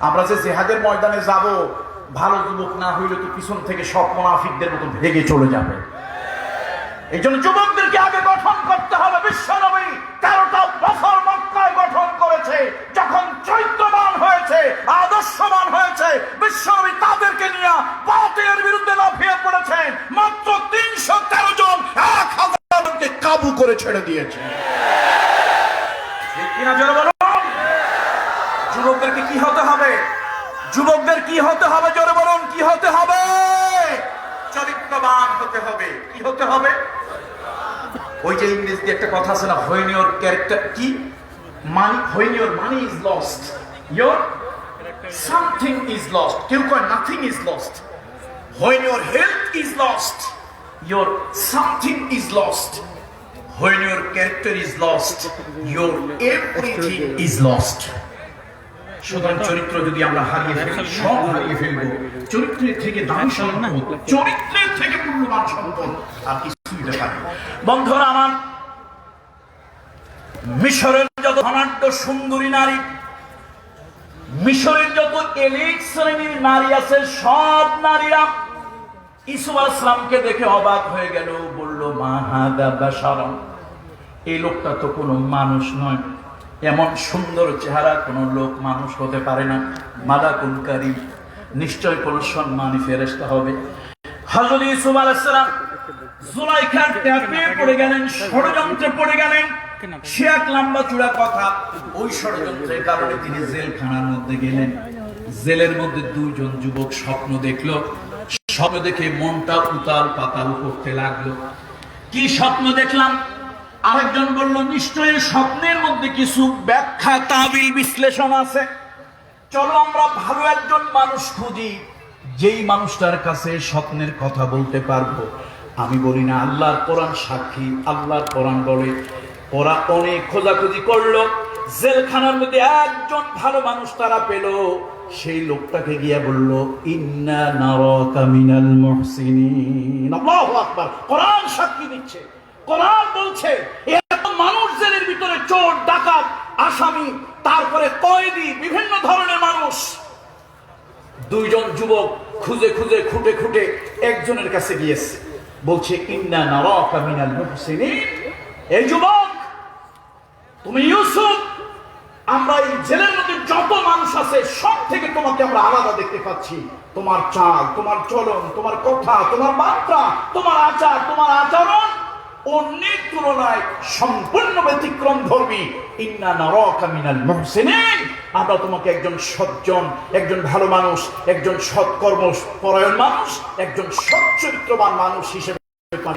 আমরা যে জিহাদের ময়দানে যাব, ভালো যুবক না হইলে তো পিছন থেকে সব মুনাফিকদের মতো ভেগে চলে যাবে। এই জন্য যুবকদেরকে আগে গঠন করতে হবে। বিশ্বনবী 13টা বছর মক্কায় গঠন করেছে। যখন চৈত্যবান হয়েছে, আদর্শবান হয়েছে, বিশ্বনবী তাদেরকে নিয়ে বাতিলের বিরুদ্ধে লাফিয়ে পড়েছেন। মাত্র 313 জন 1000 জনকে কাবু করে ছেড়ে দিয়েছে। ঠিক কিনা জোরে বলুন? যুবকদেরকে কি হতে হবে? যুবকদের কি হতে হবে? জোরে বলুন, কি হতে হবে? চরিত্রবান হতে হবে। কি হতে হবে? ওই যে ইংরেজিতে একটা কথা আছে না, when your character কি মানি, when your money is lost, your something is lost. কেউ কয় nothing is lost. When your health is lost, your something is lost. When your character is lost, your everything is lost. সুতরাং চরিত্র যদি আমরা হারিয়ে ফেলি, সব হারিয়ে ফেলবো। চরিত্রের থেকে দামি সম্পদ, চরিত্রের থেকে মূল্যবান সম্পদ আর কিছুই দেখা নেই। বন্ধুরা আমার, মিশরের যত ধনাঢ্য সুন্দরী নারী, মিশরের যত এলিট শ্রেণীর নারী আছে, সব নারীরা ইউসুফ আলাইহিস সালামকে দেখে অবাক হয়ে গেল। বলল, মা হাদা বাশারান, এই লোকটা তো কোনো মানুষ নয়, এমন সুন্দর চেহারা কোন লোক মানুষ হতে পারে না। মালাকুল কারীম, নিশ্চয় কোন সম্মানী ফেরেশতা হবে। হযরত ইউসুফ আলাইহিস সালাম জুলাইখার ট্যাপে পড়ে গেলেন, ষড়যন্ত্রে পড়ে গেলেন। সে এক লম্বা চূড়া কথা। ওই ষড়যন্ত্রের কারণে তিনি জেলখানার মধ্যে গেলেন। জেলের মধ্যে দুইজন যুবক স্বপ্ন দেখলো। স্বপ্ন দেখে মনটা উতাল পাতাল করতে লাগলো। কি স্বপ্ন দেখলাম? আরেকজন বলল, নিশ্চয়ই স্বপ্নের মধ্যে কিছু ব্যাখ্যা, তাবিল, বিশ্লেষণ আছে। চলো আমরা ভালো একজন মানুষ খুঁজি, যেই মানুষটার কাছে স্বপ্নের কথা বলতে পারবো। আমি বলি না, আল্লাহর কোরআন সাক্ষী। আল্লাহর কোরআন বলে, ওরা অনেক খোঁজাখুঁজি করলো। জেলখানার মধ্যে একজন ভালো মানুষ তারা পেল। সেই লোকটাকে গিয়ে বলল, ইন্না নারাকা মিনাল মুহসিনিন। আল্লাহু আকবার। কোরআন সাক্ষী দিচ্ছে, কোরআন বলছে এত মানুষ জেলের ভিতরে, চোর, ডাকাত, আসামি, তারপরে কয়েদি, বিভিন্ন ধরনের মানুষ। দুইজন যুবক খুঁজে খুঁজে খুঁটে খুঁটে একজনের কাছে গিয়েছে, বলছে, ইন্না নারাকা মিনাল মুহসিনিন। এই যুবক, তুমি ইউসুফ, আমরা এই জেলের মধ্যে যত মানুষ আছে সব থেকে তোমাকে আমরা আলাদা দেখতে পাচ্ছি। তোমার চাল, তোমার চলন, তোমার কথা, তোমার বার্তা, তোমার আচার, তোমার আচরণ অন্যের তুলনায় সম্পূর্ণ ব্যতিক্রম ধর্মী। ইন্না নারাকা মিনাল মুহসিনিন, আমরা তোমাকে একজন সজ্জন, একজন ভালো মানুষ, একজন সৎকর্ম পরায়ণ মানুষ, একজন সৎ চরিত্রবান মানুষ হিসেবে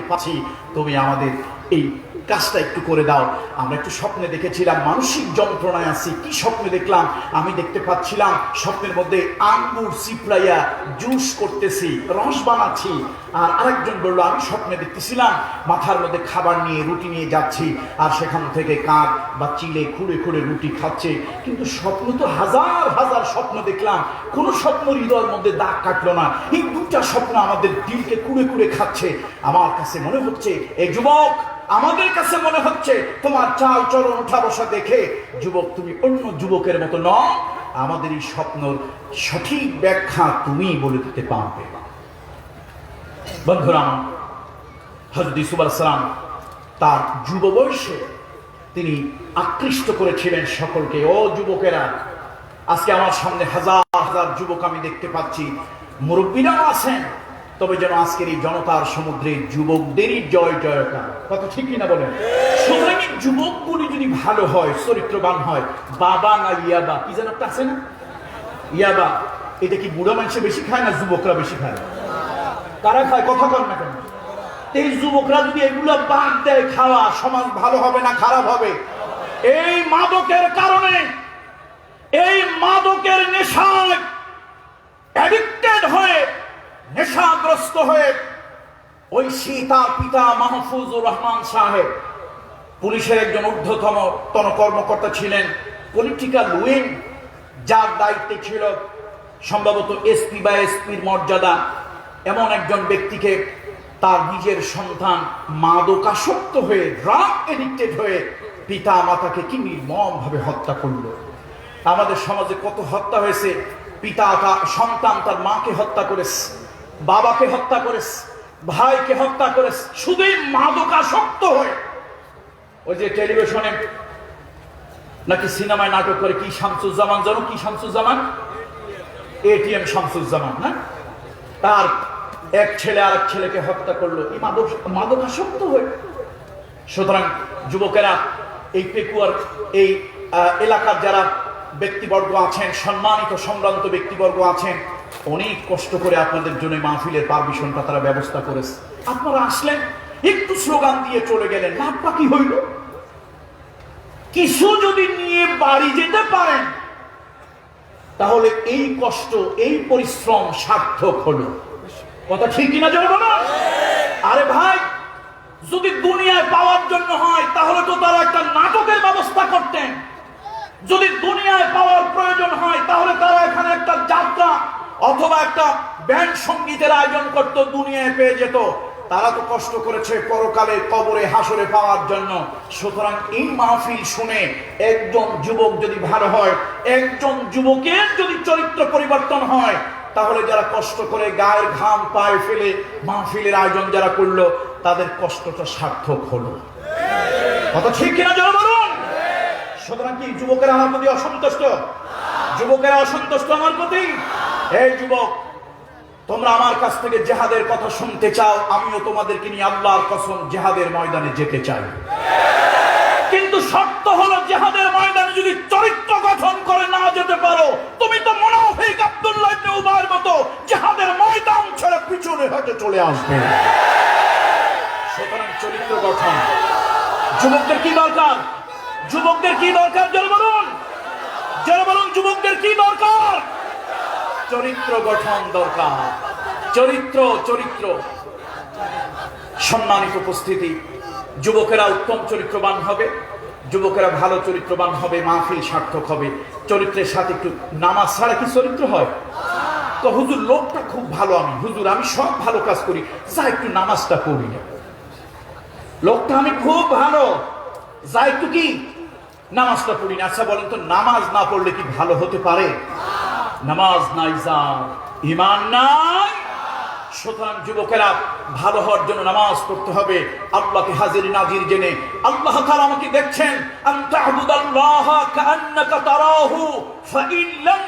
পাচ্ছি। তুমি আমাদের এই কাজটা একটু করে দাও। আমরা একটু স্বপ্নে দেখেছিলাম মানসিক যন্ত্রণায় আছি। কি স্বপ্নে দেখলাম? আমি দেখতে পাচ্ছিলাম স্বপ্নের মধ্যে আঙ্গুর চিপড়াইয়া জুস করতেছি, রস বানাচ্ছি। আর আরেকজন বললো, আমি স্বপ্নে দেখতেছিলাম মাথার মধ্যে খাবার নিয়ে, রুটি নিয়ে যাচ্ছি, আর সেখান থেকে কাক বা চিলে খুঁড়ে খুঁড়ে রুটি খাচ্ছে। কিন্তু স্বপ্ন তো হাজার হাজার স্বপ্ন দেখলাম, কোনো স্বপ্ন হৃদয়ের মধ্যে দাগ কাটলো না। এই দুটা স্বপ্ন আমাদের দিলকে কুড়ে কুড়ে খাচ্ছে। আমার কাছে মনে হচ্ছে, এই যুবক, আমাদের কাছে মনে হচ্ছে তোমার চাল চলন ওঠা বসা দেখে, যুবক, তুমি অন্য যুবকের মতো নও। আমাদের এই স্বপ্নের সঠিক ব্যাখ্যা তুমি বলে দিতে পারবে। বন্ধুরা, হযরত ইউসুফ আলাইহিস সালাম তার যুব বয়সে তিনি আকৃষ্ট করেছিলেন সকলকে। ও যুবকেরা, আজকে আমার সামনে হাজার হাজার যুবক আমি দেখতে পাচ্ছি, মুরব্বীরাও আছেন। তবে যেন আজকের এই জনতার সমুদ্রে যুবকদেরই জয় জয়কার। কথা ঠিক কিনা বলেন? সুতরাং এই যুবকগুলি যদি ভালো হয়, চরিত্রবান হয়, বাবা না ইয়াবা, কি যেন একটা আছে না, ইয়াবা, এটা কি বুড়া মানুষে বেশি খায় না যুবকরা বেশি খায়? কারা খায়? কথা বল না কেন? এই যুবকরা যদি এগুলো বাদ দেয় খাওয়া, সমাজ ভালো হবে না খারাপ হবে? এই মাদকের কারণে, এই মাদকের নেশায় অ্যাডিক্টেড হয়ে, নেশাগ্রস্ত হয়ে, ওই তার পিতা মাহফুজুর রহমান সাহেব পুলিশের একজন ঊর্ধ্বতন কর্মকর্তা ছিলেন, পলিটিক্যাল উইং, যার দায়িত্বে ছিল সম্ভবত এসপি বা এসপির মর্যাদা। এমন একজন ব্যক্তিকে তার নিজের সন্তান মাদকাসক্ত হয়ে, ড্রাগ এডিক্টেড হয়ে পিতা মাতাকে কি নির্মম ভাবে হত্যা করলো। আমাদের সমাজে কত হত্যা হয়েছে, পিতা সন্তান তার মাকে হত্যা করেছে, বাবাকে হত্যা করেছে, ভাইকে হত্যা করেছে, শুধুই মাদকাসক্ত হয়ে। ওই যে টেলিভিশনে নাকি সিনেমায় নাটক করে কি শামসুজ্জামান, জানো কি শামসুজ্জামান, এটিএম শামসুজ্জামান, না, তার এক ছেলে আর এক ছেলেকে হত্যা করলো এই মাদকাসক্ত হয়ে। সুতরাং যুবকেরা, এই পেকুয়ার এই এলাকার যারা ব্যক্তিবর্গ আছেন, সম্মানিত সম্ভ্রান্ত ব্যক্তিবর্গ আছেন, অনেক কষ্ট করে আপনাদের জন্য মাহফিলের পারমিশনটা তারা ব্যবস্থা করেছে। আপনারা আসলেন, একটু স্লোগান দিয়ে চলে গেলেন, লাভটা কি হইল? কিছু যদি নিয়ে বাড়ি যেতে পারেন তাহলে এই কষ্ট, এই পরিশ্রম সার্থক হলো। কথা ঠিক কিনা জোরে বলো। আরে ভাই, যদি দুনিয়ায় পাওয়ার জন্য হয় তাহলে তো তারা একটা নাটকের ব্যবস্থা করতেন। যদি দুনিয়ায় পাওয়ার প্রয়োজন হয় তাহলে তারা এখানে একটা যাত্রা অথবা একটা ব্যান্ড সঙ্গীতের আয়োজন করত, দুনিয়ায় পেয়ে যেত। তারা তো কষ্ট করেছে পরকালে কবরে হাসরে পাওয়ার জন্য। সুতরাং এই মাহফিল শুনে একজন যুবক যদি ভালো হয়, একজন যুবকের যদি চরিত্র পরিবর্তন হয়, তাহলে যারা কষ্ট করে গায়ের ঘাম পায়ে ফেলে মাহফিলের আয়োজন যারা করলো, তাদের কষ্টটা সার্থক হলো। কত ঠিক কিনা যারা বলুন। সুতরাং কি যুবকেরা আমার প্রতি অসন্তুষ্ট? যুবকেরা অসন্তুষ্ট আমার প্রতি? এই যুবক, তোমরা আমার কাছ থেকে জিহাদের কথা শুনতে চাও, আমিও তোমাদেরকে নিয়ে আল্লাহর কসম জিহাদের ময়দানে যেতে চাই। কিন্তু শর্ত হলো জিহাদের ময়দানে যদি চরিত্র গঠন করে না যেতে পারো, তুমি তো মুনাফিক আব্দুল্লাহ ইবনে উবাইর মতো জিহাদের ময়দান ছেড়ে পিছনে হটে চলে আসবে। সুতরাং চরিত্র গঠন। যুবকদের কি দরকার? যুবকদের কি দরকার? জোরে বলুন, জোরে বলুন, যুবকদের কি দরকার? চরিত্র গঠন দরকার। চরিত্র চরিত্র সম্মানিত উপস্থিতি, যুবকেরা উত্তম চরিত্রবান হবে, যুবকেরা ভালো চরিত্রবান হবে, মাহফিল সার্থক হবে। চরিত্রের সাথে একটু নামাজ ছাড়া কি চরিত্র হয়? তো হুজুর লোকটা খুব ভালো, আমি সব ভালো কাজ করি, যা একটু নামাজটা পড়ি না। লোকটা আমি খুব ভালো, যা একটু কি নামাজটা পড়ি না। আচ্ছা বলেন তো, নামাজ না পড়লে কি ভালো হতে পারে? নামাজ নাই যার ঈমান নাই। সুতরাং যুবকেরা, ভালো হওয়ার জন্য নামাজ পড়তে হবে, আল্লাহকে হাজির নাজির জেনে। আল্লাহ তাআলা আমাকে দেখছেন, আনতা আবুদাল্লাহা কাআন্নাকা তারাহু ফাইন লাম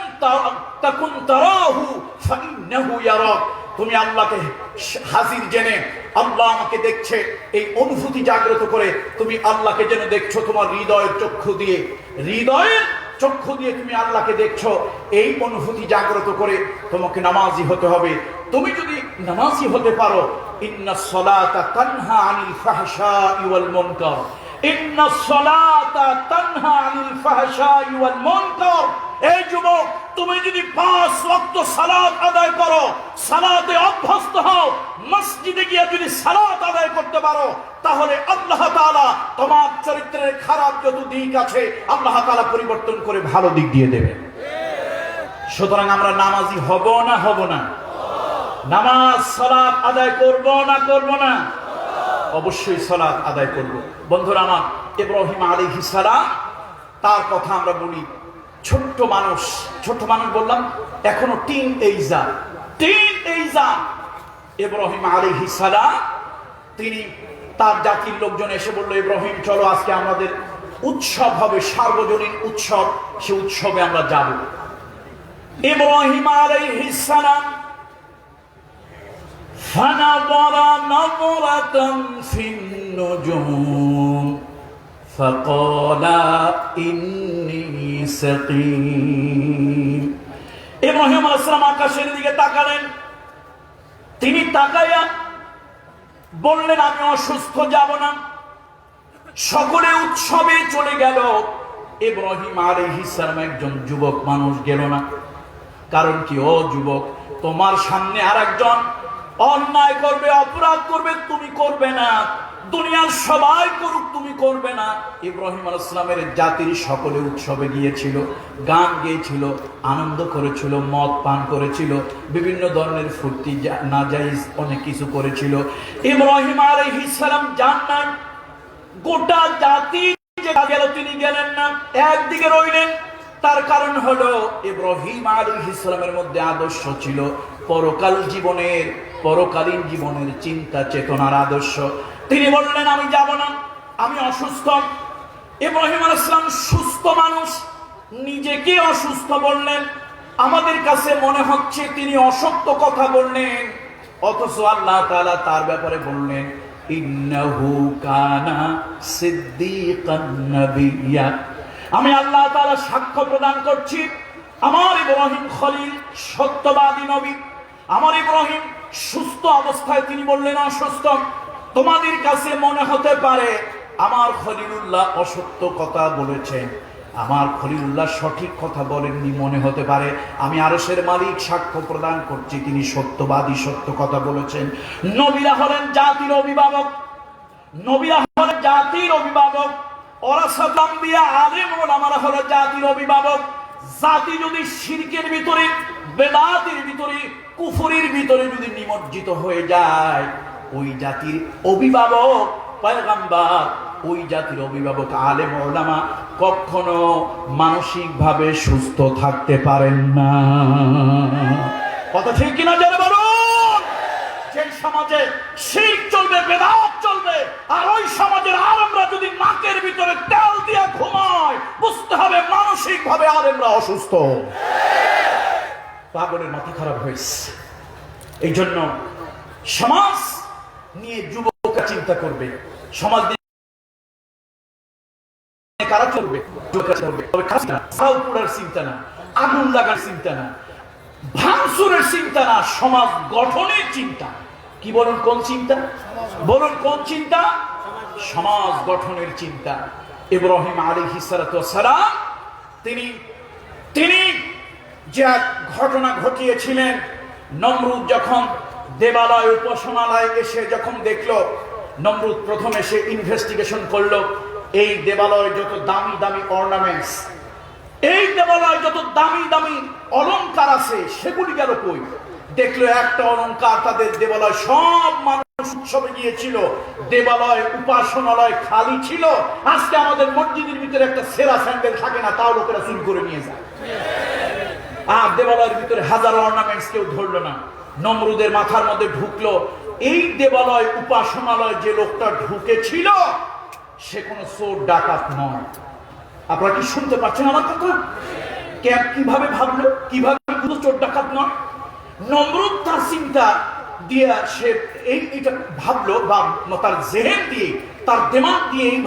তাকুন তারাহু ফাইন্নাহু ইয়ারাক। তুমি আল্লাহকে হাজির জেনে, আল্লাহ আমাকে দেখছে, এই অনুভূতি জাগ্রত করে তুমি আল্লাহকে যেন দেখছো তোমার হৃদয়ের চক্ষু দিয়ে। হৃদয়ের চক্ষু দিয়ে তুমি আল্লাহকে দেখছো, এই অনুভূতি জাগ্রত করে তোমাকে নামাজি হতে হবে। তুমি যদি নামাজি হতে পারো, ইন্নাস সালাতা তানহা আনিল ফাহশাই ওয়াল মুনকার, ইন্নাস সালাতা তানহা আনিল ফাহশাই ওয়াল মুনকার। এই যুবক, তুমি যদি 5 ওয়াক্ত সালাত আদায় করো, সালাতে অভ্যস্ত হও, মসজিদে গিয়ে যদি সালাত আদায় করতে পারো, তাহলে আল্লাহ তাআলা তোমার চরিত্রের খারাপ যত দিক আছে আল্লাহ তাআলা পরিবর্তন করে ভালো দিক দিয়ে দেবে। সুতরাং আমরা নামাজি হব না হব না? নামাজ সালাত আদায় করব না করব না? অবশ্যই সালাত আদায় করব। বন্ধুরা আমার, ইব্রাহিম আলাইহিস সালাম, তার কথা আমরা বলি, ছোট্ট মানুষ বললাম, এখনো টিন এইজার। ইব্রাহিম আলাইহিস সালাম, তিনি, তার জাতির লোকজন এসে বলল, ইব্রাহিম চলো আজকে আমাদের উৎসব হবে, সার্বজনীন উৎসব, সে উৎসবে আমরা যাব। ইব্রাহিম আলাইহিস সালাম ফানাযারা নাযরাতান ফিন নুজুম ফাকালা ইন্নী সাকীম। ইব্রাহিম আলাইহিস সালাম আকাশের দিকে তাকালেন। তিনি তাকায়া বললেন, আমি অসুস্থ, যাব না। সকলে উৎসবে চলে গেল, ইব্রাহিম আলাইহিস সালাম একজন যুবক মানুষ গেল না। কারণ কি? ও যুবক, তোমার সামনে আরেকজন অন্যায় করবে, অপরাধ করবে, তুমি করবে না। দুনিয়ার সবাই করুক, তুমি করবে না। ইব্রাহিম আলাইহিস সালামের জাতির সকলে উৎসবে গিয়েছিল, গান গেয়েছিল, আনন্দ করেছিল, মদ পান করেছিল, বিভিন্ন ধরনের ফুর্তি নাজায়েজ অনেক কিছু করেছিল। ইব্রাহিম আলাইহিস সালাম যান না, গোটা জাতি যে গেল তিনি গেলেন না, একদিকে রইলেন। তার কারণ হলো ইব্রাহিম আলাইহিস সালামের মধ্যে আদর্শ ছিল পরকালীন জীবনের চিন্তা চেতনার আদর্শ। তিনি বললেন আমি যাব না, আমি অসুস্থ। ইব্রাহিম আলাইহিস সালাম সুস্থ মানুষ, নিজেকে অসুস্থ বললেন। আমাদের কাছে মনে হচ্ছে তিনি অসত্য কথা বললেন, অথচ আল্লাহ তাআলা তার ব্যাপারে বললেন ইন্নাহু কানা সিদ্দীকান নাবিয়্যা। আমি আল্লাহ তাআলা সাক্ষ্য প্রদান করছি, আমার ইব্রাহিম খলিল সত্যবাদী নবী। আমার ইব্রাহিম সুস্থ অবস্থায়, তিনি বললেন অসুস্থ। তোমাদের কাছে মনে হতে পারে আমার খলিলুল্লাহ অসত্য কথা বলেছেন, আমার খলিলুল্লাহ সঠিক কথা বলেননি মনে হতে পারে। আমি আরশের মালিক সাক্ষ্য প্রদান করছি তিনি সত্যবাদী, সত্য কথা বলেছেন। নবীরা হলেন জাতির অভিভাবক, নবীরা হলেন জাতির অভিভাবক। ওরাসাতুল আম্বিয়া, আলেম ওলামারা হলো জাতির অভিভাবক। জাতি যদি শিরকের ভিতরে, বেদাতের ভিতরে, কুফরের ভিতরে যদি নিমজ্জিত হয়ে যায়, ওই জাতির অভিভাবক পয়গম্বর, ওই জাতির অভিভাবক আলেম ওলামা কখনো মানসিকভাবে সুস্থ থাকতে পারেন না। কথা ঠিক কিনা জোরে বলুন? যে সমাজে শিরক চলবে, বেদাত চলবে, আর ওই সমাজের আলেমরা যদি নাকের ভিতরে তেল দিয়ে ঘুমায়, বুঝতে হবে মানসিকভাবে আলেমরা অসুস্থ। পাগলের মাথা খারাপ হয়েছে। এই জন্য সমাজ নিয়ে যুবকরা চিন্তা করবে, সমাজ নিয়ে কারা চলবে, চিন্তা না, আগুন লাগার চিন্তা না, ভাঙচুরের চিন্তা না, সমাজ গঠনের চিন্তা। কি বলুন, কোন চিন্তা? বলুন কোন চিন্তা? সমাজ গঠনের চিন্তা। ইব্রাহিম আলাইহিস সালাম তিনি যে ঘটনা ঘটিয়েছিলেন, নমরুদ যখন দেবালয় উপাসনালয় এসে যখন দেখলো, নমরুদ প্রথম এসে ইনভেস্টিগেশন করলো, এই দেবালয় যত দামি দামি অর্নামেন্টস, এই দেবালয় যত দামি দামি অলংকার আছে, সেগুলি গেল কই? দেখলো একটা অলংকার তাদের দেবালয়, সব মানুষ উৎসবে গিয়েছিল, দেবালয় উপাসনালয় খালি ছিল। আজকে আমাদের মসজিদের ভিতরে একটা সেরা স্যান্ডেল থাকে না, তাও লোকেরা চুরি করে নিয়ে যায়। আর দেবালয়ের ভিতরে হাজারো অর্নামেন্টস কেউ ধরলো না। নমরুদের মাথার মধ্যে ঢুকলো, এই দেবালয় উপাসনালয় যে লোকটা ঢুকেছিল সে কোনো চোর ডাকাত নয়। আপনারা কি শুনতে পাচ্ছেন আমার কথা? কিভাবে ভাবলো, কিভাবে চোর ডাকাত নয়? নমরুদ তার চিন্তা দিয়ে সে এইটা ভাবলো, বা তার জেহেন দিয়ে, তার দিমাগ দিয়ে এই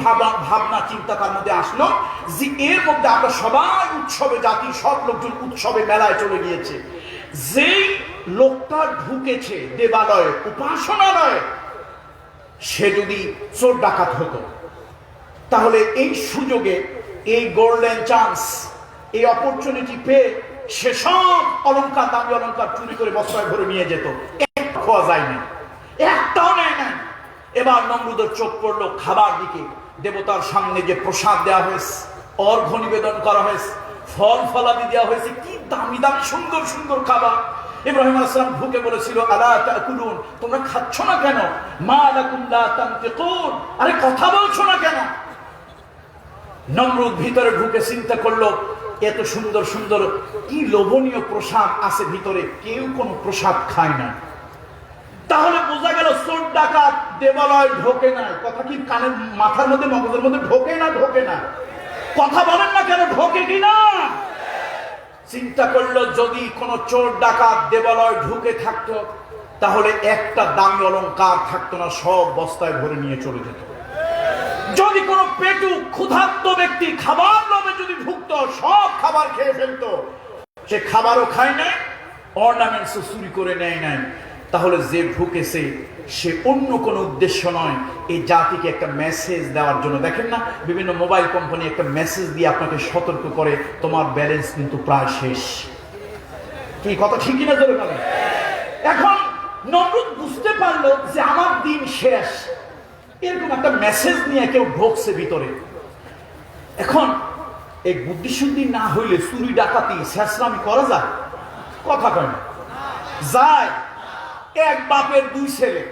ভাবনা চিন্তা তার মধ্যে আসলো যে এর মধ্যে আমরা সবাই উৎসবে, জাতির সব লোকজন উৎসবে মেলায় চলে গিয়েছে, যেই লোকটা ঢুকেছে দেবালয়ে উপাসনালয়ে, সে যদি চোর ডাকাত হতো, তাহলে এই সুযোগে, এই গোল্ডেন চান্স, এই অপরচুনিটি পেয়ে সে সব অলংকার, দামি অলংকার চুরি করে বস্তায় ভরে নিয়ে যেত। একটা খোয়া যায় না, একটাও নেয় না। এবার নমরুদের চোখ পড়লো খাবার দিকে। দেবতার সামনে যে প্রসাদ দেওয়া হয়েছে, অর্ঘ্য নিবেদন করা হয়েছে, ফল ফলাদি দেওয়া হয়েছে, কি দামি দামি সুন্দর সুন্দর খাবার। ইব্রাহিম আলাইহিস সালাম ঢুকে বলেছিল আলা তাকুলুন, তোমরা খাচ্ছ না কেন? মা লাকুম লা তানতিকুন, আরে কথা বলছো না কেন? নমরুদ ভিতরে ঢুকে চিন্তা করলো, এত সুন্দর সুন্দর কি লোভনীয় প্রসাদ আছে ভিতরে, কেউ কোনো প্রসাদ খায় না। তাহলে বোঝা গেল চোর ডাকাত দেবালয় ঢোকে না। কথা কি কানের মাথার মধ্যে, মগজের মধ্যে ঢোকে না? ঢোকে না? কথা বলেন না কেন, ঢোকে কিনা? চিন্তা করলো, যদি কোনো চোর ডাকাত দেবালয় ঢুকে থাকতো, তাহলে একটা দামি অলংকার থাকতো না, সব বস্তায় ভরে নিয়ে চলে যেত। যদি কোনো পেটু ক্ষুধার্ত ব্যক্তি খাবার লোভে যদি ঢুকতো, সব খাবার খেয়ে ফেলতো। সে খাবারও খায় নাই, অর্নামেন্টসও চুরি করে নেয় নাই। তাহলে যে ঢুকেছে সে অন্য কোনো উদ্দেশ্য নয়, এই জাতিকে একটা মেসেজ দেওয়ার জন্য। দেখেন না, বিভিন্ন মোবাইল কোম্পানি একটা মেসেজ দিয়ে আপনাকে সতর্ক করে, তোমার ব্যালেন্স কিন্তু প্রায় শেষ। কি কথা ঠিক কিনা ধরে বলেন? এখন নমরুদ বুঝতে পারলো যে আমার দিন শেষ, এরকম একটা মেসেজ নিয়ে কেউ ঢোকছে ভিতরে। এখন এই বুদ্ধিশুদ্ধি না হইলে চুরি ডাকাতি শেষরামি করা যায়? কথা কয় না, যায়। এক বাপের দুই ছেলে,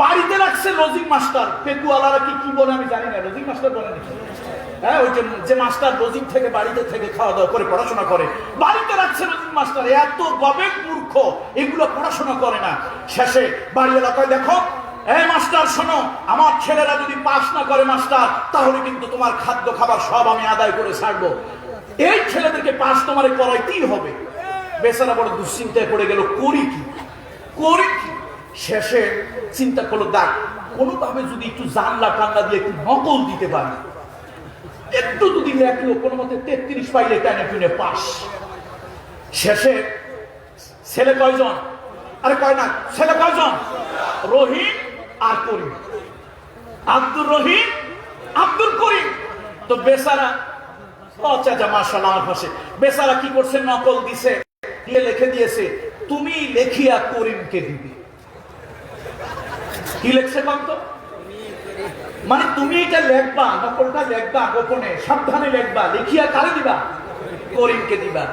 বাড়িতে রাখছে লজিং মাস্টার। পেকুয়ালারা কি বলে আমি জানি না, লজিং মাস্টার বলে নাকি? হ্যাঁ, ওই যে মাস্টার রোজিন থেকে বাড়িতে থেকে খাওয়া দাওয়া করে পড়াশোনা করে, বাড়িতে রাখছে রোজিন মাস্টার, এত গবেট মূর্খ, এগুলো পড়াশোনা করে না। শেষে বাড়ি এলাকায় দেখো, এই মাস্টার শোনো, আমার ছেলেরা যদি পাস না করে মাস্টার, তাহলে কিন্তু তোমার খাদ্য খাবার সব আমি আদায় করে ছাড়বো। এই ছেলেদেরকে পাস তোমার করাইতেই হবে। বেচারা বড় দুশ্চিন্তায় পড়ে গেল, করি কি করি কি। শেষে চিন্তা করলো, দেখ কোনোভাবে যদি একটু জানলা টান্না দিয়ে একটু নকল দিতে পারি, একটু যদি লেখলো কোনো মতে 33 পাইলে টেনে টুনে পাস। শেষে ছেলে কয়জন? আরে কয় না, ছেলে কয়জন? রহিম আর করিম, আব্দুর রহিম আব্দুল করিম। তো বেচারা, ও চাচা মাশাআল্লাহ আমার পাশে, বেচারা কি করছে, নকল দিছে, দিয়ে লিখে দিয়েছে, তুমি লেখিয়া করিমকে দিবি। কি লেখছে কত? মানে তুমি এটা লেখবা, নকলটা লেখবা গোপনে, সাবধানে লেখবা, লিখিয়া কারে দিবা? করিমকে দিবা।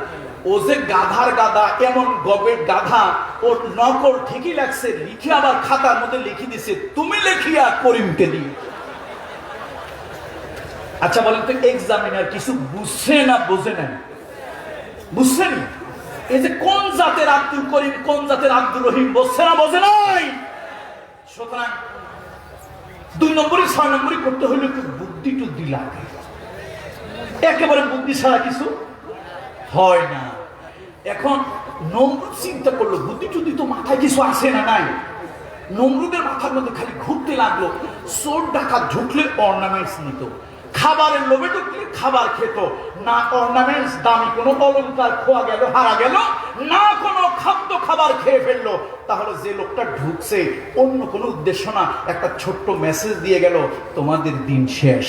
ও যে গাধার গাধা, এমন গবের গাধা, ওর নকল ঠিকই লাগছে, লিখে আবার খাতার মধ্যে লিখে দিছে, তুমি লেখিয়া করিমকে দিই। আচ্ছা বলেন তো, এক্সামিনার কিছু বুঝছে না বোঝে না? বুঝছেন? এই যে কোন জাতের আব্দুল করিম, কোন জাতের আব্দুর রহিম, বুঝছে না বোঝে নাই? সুতরাং 2 নম্বরই 6 নম্বরই করতে হইলে একটু বুদ্ধি টুদ্ধি লাগে। একেবারে বুদ্ধি ছাড়া কিছু হয় না। এখন নমরুদ চিন্তা করলো, বুদ্ধি টুদ্ধি তো মাথায় কিছু আসে না, নাই। নমরুদের মাথার মধ্যে খালি ঘুরতে লাগলো, চোর ডাকাত ঢুকলে অর্নামেন্টস নিত, খাবারের লোভে ঢুকলে খাবার খেত না, অর্নামেন্টস দামি কোনো অলংকার খোয়া গেল, হারা গেল না, কোনো খাদ্য খাবার খেয়ে ফেললো। তাহলে যে লোকটা ঢুকছে অন্য কোনো উদ্দেশ্য না, একটা ছোট্ট মেসেজ দিয়ে গেল, তোমাদের দিন শেষ,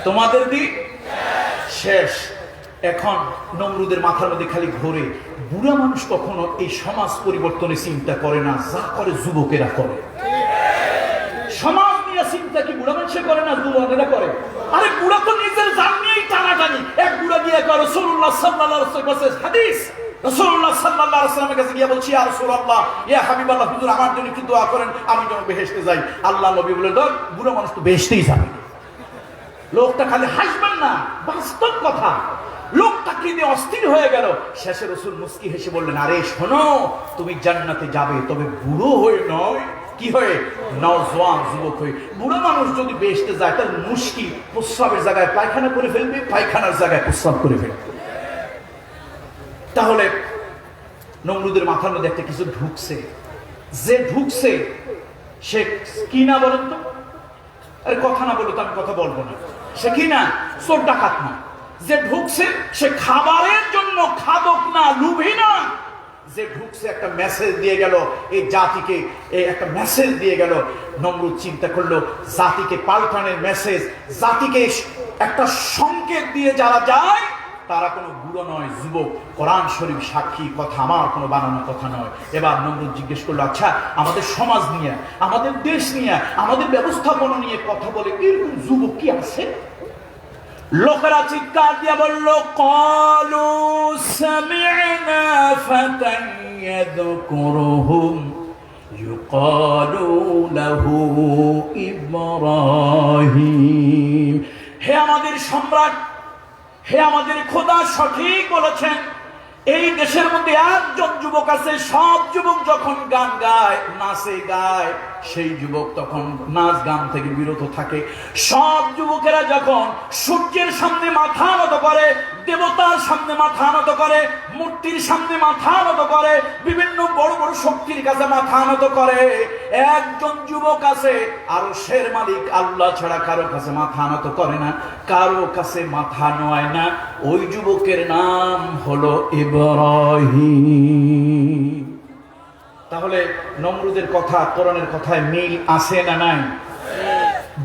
তোমাদের দিন শেষ। এখন নমরুদের মাথার মধ্যে খালি ঘোরে, বুড়া মানুষ কখনো এই সমাজ পরিবর্তনের চিন্তা করে না, যা করে যুবকেরা করে। সমাজ নিয়ে চিন্তা কি বুড়া মানুষে করে না, যুবকেরা করে? আরে বুড়া তো নিজের জান নিয়েই টানাটানি। এক বুড়া গিয়ে কয়, রাসূলুল্লাহ সাল্লাল্লাহু আলাইহি ওয়াসাল্লাম হাদিস, রাসূলুল্লাহ সাল্লাল্লাহু আলাইহি ওয়াসাল্লামের কাছে গিয়ে বলছি, ইয়া রাসূলুল্লাহ, ইয়া হাবিবাল্লাহ, হুজুর আমার জন্য কি দোয়া করেন, আমি যেন বেহেশতে যাই। আল্লাহ নবী বলে, ধর বুড়া মানুষ তো বেহেশতেই যাবে। লোকটা খালি হাসবেন না, বাস্তব কথা। লোকটা কি দিয়ে অস্থির হয়ে গেল। শেষে রাসূল মুস্কি হেসে বললেন, আরে শোনো, তুমি জান্নাতে যাবে, তবে বুড়ো হয়ে নয়, কি হয়ে? নওজোয়ান, যুবক হয়ে। বুড়ো মানুষ যদি বেহেশতে যায়, তার মুশকিল প্রস্রাবের জায়গায় পায়খানা করে ফেলবে, পায়খানার জায়গায় প্রস্রাব করে ফেলবে। তাহলে নমরুদের মাথার মধ্যে একটা কিছু ঢুকছে, যে ঢুকছে সে কি না বলেন তো? আরে কথা না বলো তো আমি কথা বলবো না। সে কি না? চোর ডাকাত না। যে ঢুকছে সে খাবারের জন্য খাদক না, লুভি না। যে ঢুকছে একটা মেসেজ দিয়ে গেল এই জাতিকে, একটা মেসেজ দিয়ে গেল। নমরুদ চিন্তা করলো, জাতিকে পাল্টানোর মেসেজ, জাতিকে একটা সংকেত দিয়ে যারা যায় তারা কোনো বুড়ো নয়, যুবক। কোরআন শরীফ সাক্ষী, কথা আমার কোনো বানানো কথা নয়। এবার নমরুদ জিজ্ঞেস করলো, আচ্ছা আমাদের সমাজ নিয়ে, আমাদের দেশ নিয়ে, আমাদের ব্যবস্থাপনা নিয়ে কথা বলে এরকম যুবক কি আছে? লোকেরা চিৎকার দিয়ে বলল, ক্বালু সামি'না ফাতান ইয়াযকুরুহুম ইউকালু লাহু ইব্রাহিম। হে আমাদের সম্রাট, হে আমাদের খোদা সঠিক বলেছেন। এই দেশের মধ্যে একজন যুবক আছে, সব যুবক যখন গান গায়, নাচে গায়, সেই যুবক তখন নাচ গান থেকে বিরত থাকে। সব যুবকেরা যখন সূর্যের সামনে মাথা নত করে, দেবতার সামনে মাথা নত করে, মূর্তির সামনে মাথা নত করে, বিভিন্ন বড় বড় শক্তির কাছে মাথা নত করে, একজন যুবক আছে আরশের মালিক আল্লাহ ছাড়া কারো কাছে মাথা নত করে না, কারো কাছে মাথা নোয় না। ওই যুবকের নাম হলো ইব্রাহিম। তাহলে নমরুদের কথা কোরআনের কথায় মিল আছে না নাই?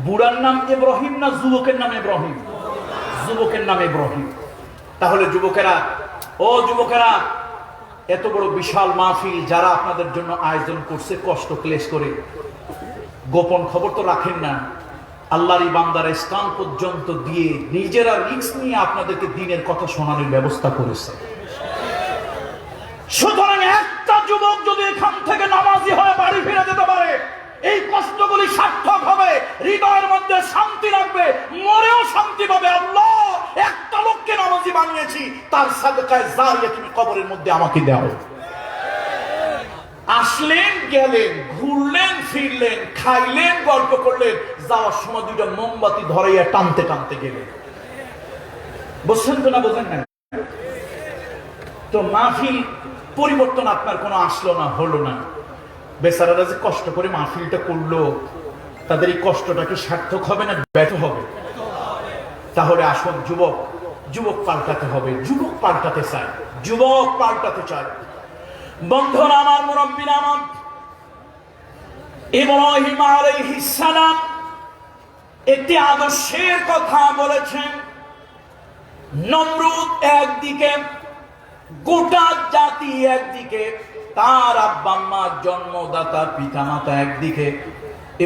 বুড়ার নাম ইব্রাহিম না যুবকের নাম ইব্রাহিম? যুবকের নাম ইব্রাহিম। তাহলে যুবকেরা, ও যুবকেরা, এত বড় বিশাল মাহফিল যারা আপনাদের জন্য আয়োজন করছে কষ্ট ক্লেশ করে, গোপন খবর তো রাখেন না। আল্লাহর বান্দারা স্থান পর্যন্ত দিয়ে নিজেরা রিস্ক নিয়ে আপনাদেরকে দিনের কথা শোনানোর ব্যবস্থা করেছে। সুতরাং একটা যুবক যদি এখান থেকে নামাজি হয়ে বাড়ি ফিরে যেতে পারে, এই কষ্টগুলি সার্থক হবে। হৃদয়ের মধ্যে শান্তি রাখবে, মরেও শান্তি পাবে। আল্লাহ, একটা লোককে নামাজি বানিয়েছি, তার সাদকায়ে জারিয়া তুমি কবরের মধ্যে আমাকে দাও। আসলেন, গেলেন, ঘুরলেন, ফিরলেন, খাইলেন, গল্প করলেন, যাওয়ার সময় দুইটা মোমবাতি ধরাইয়া টানতে টানতে গেলেন। বুঝছেন তো না বোঝেন না? তো মাহফিল পরিবর্তন আপনার কোনো আসলো না, হলো না। বেচারারা যে কষ্ট করে মাহফিলটা করলো, তাদের এই কষ্টটা কি সার্থক হবে না ব্যর্থ হবে? তাহলে আসুন যুবক, যুবক পাল্টাতে হবে। যুবক পাল্টাতে চায়, যুবক পাল্টাতে চায়। বন্ধুরা আমার, মুরব্বিরা আমার, ইব্রাহিম আলাইহিস সালাম একটি আদর্শের কথা বলেছেন। নমরুদ একদিকে, গোটা জাতি একদিকে, তার আব্বা আম্মা জন্মদাতা পিতামাতা একদিকে।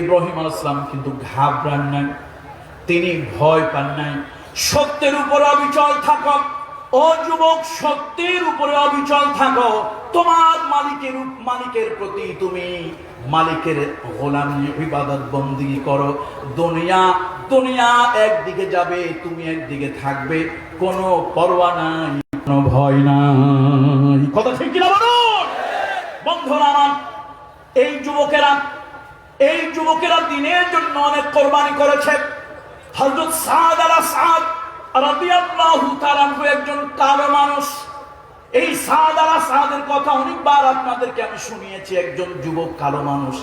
ইব্রাহিম আলাইহিস সালাম কিন্তু ঘাবড়ান নাই, তিনি ভয় পান নাই। সত্যের উপরে অবিচল থাকো ও যুবক, সত্যের উপরে অবিচল থাকো। তোমার মালিকের প্রতি তুমি মালিকের গোলামি ইবাদত বন্দেগী করো। দুনিয়া একদিকে যাবে, তুমি একদিকে থাকবে, কোনো পরোয়া নাই, কোনো ভয় নাই। কথা ঠিক কিনা বলুন বন্ধুরা আমার? এই যুবকেরা দিনের জন্য অনেক কোরবানি করেছে। হযরত সাদ আল-সাদ রাদিয়াল্লাহু তাআলা একজন কালো মানুষ। এই সাদ আল-সাদের কথা অনেকবার আপনাদেরকে আমি শুনিয়েছি। একজন যুবক কালো মানুষ,